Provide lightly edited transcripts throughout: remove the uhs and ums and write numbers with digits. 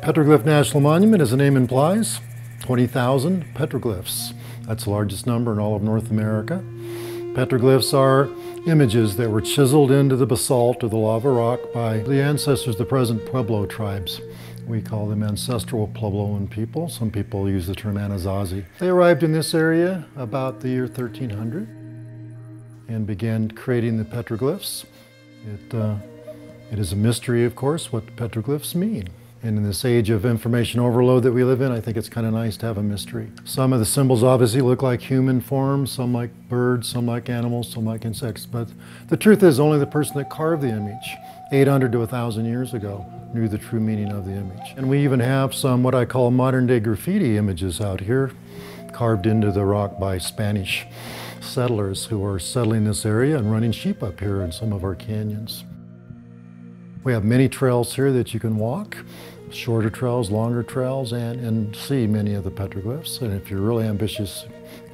Petroglyph National Monument, as the name implies, 20,000 petroglyphs. That's the largest number in all of North America. Petroglyphs are images that were chiseled into the basalt or the lava rock by the ancestors of the present Pueblo tribes. We call them ancestral Puebloan people. Some people use the term Anasazi. They arrived in this area about the year 1300 and began creating the petroglyphs. It is a mystery, of course, what petroglyphs mean. And in this age of information overload that we live in, I think it's kind of nice to have a mystery. Some of the symbols obviously look like human forms, some like birds, some like animals, some like insects. But the truth is only the person that carved the image 800 to 1,000 years ago knew the true meaning of the image. And we even have some what I call modern day graffiti images out here carved into the rock by Spanish settlers who are settling this area and running sheep up here in some of our canyons. We have many trails here that you can walk, shorter trails, longer trails, and see many of the petroglyphs. And if you're really ambitious,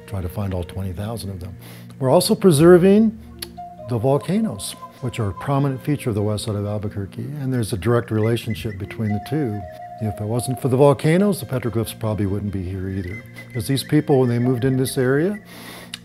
try to find all 20,000 of them. We're also preserving the volcanoes, which are a prominent feature of the west side of Albuquerque. And there's a direct relationship between the two. If it wasn't for the volcanoes, the petroglyphs probably wouldn't be here either. Because these people, when they moved in this area,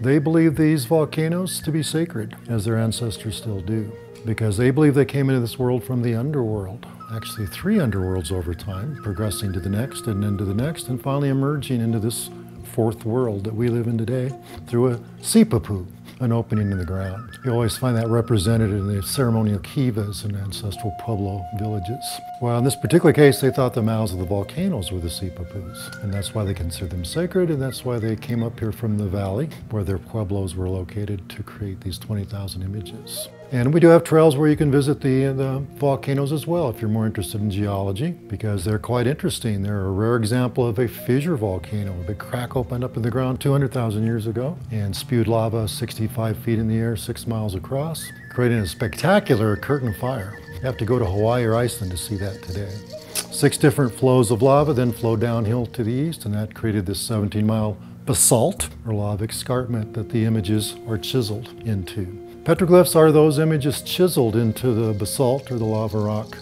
they believed these volcanoes to be sacred, as their ancestors still do. Because they believe they came into this world from the underworld. Actually 3 underworlds over time, progressing to the next and into the next, and finally emerging into this 4th world that we live in today through a sipapu, an opening in the ground. You always find that represented in the ceremonial kivas in ancestral Pueblo villages. Well, in this particular case, they thought the mouths of the volcanoes were the sipapus, and that's why they considered them sacred, and that's why they came up here from the valley where their pueblos were located to create these 20,000 images. And we do have trails where you can visit the volcanoes as well if you're more interested in geology, because they're quite interesting. They're a rare example of a fissure volcano. A big crack opened up in the ground 200,000 years ago and spewed lava 65 feet in the air, 6 miles across, creating a spectacular curtain of fire. You have to go to Hawaii or Iceland to see that today. 6 different flows of lava then flowed downhill to the east, and that created this 17-mile basalt or lava escarpment that the images are chiseled into. Petroglyphs are those images chiseled into the basalt or the lava rock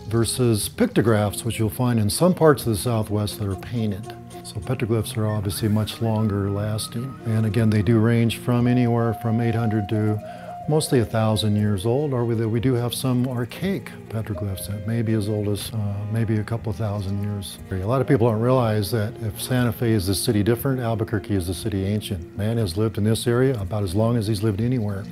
versus pictographs, which you'll find in some parts of the Southwest that are painted. So petroglyphs are obviously much longer lasting. And again, they do range from anywhere from 800 to mostly 1,000 years old, or we do have some archaic petroglyphs that may be as old as maybe a couple of thousand years. A lot of people don't realize that if Santa Fe is the city different, Albuquerque is the city ancient. Man has lived in this area about as long as he's lived anywhere.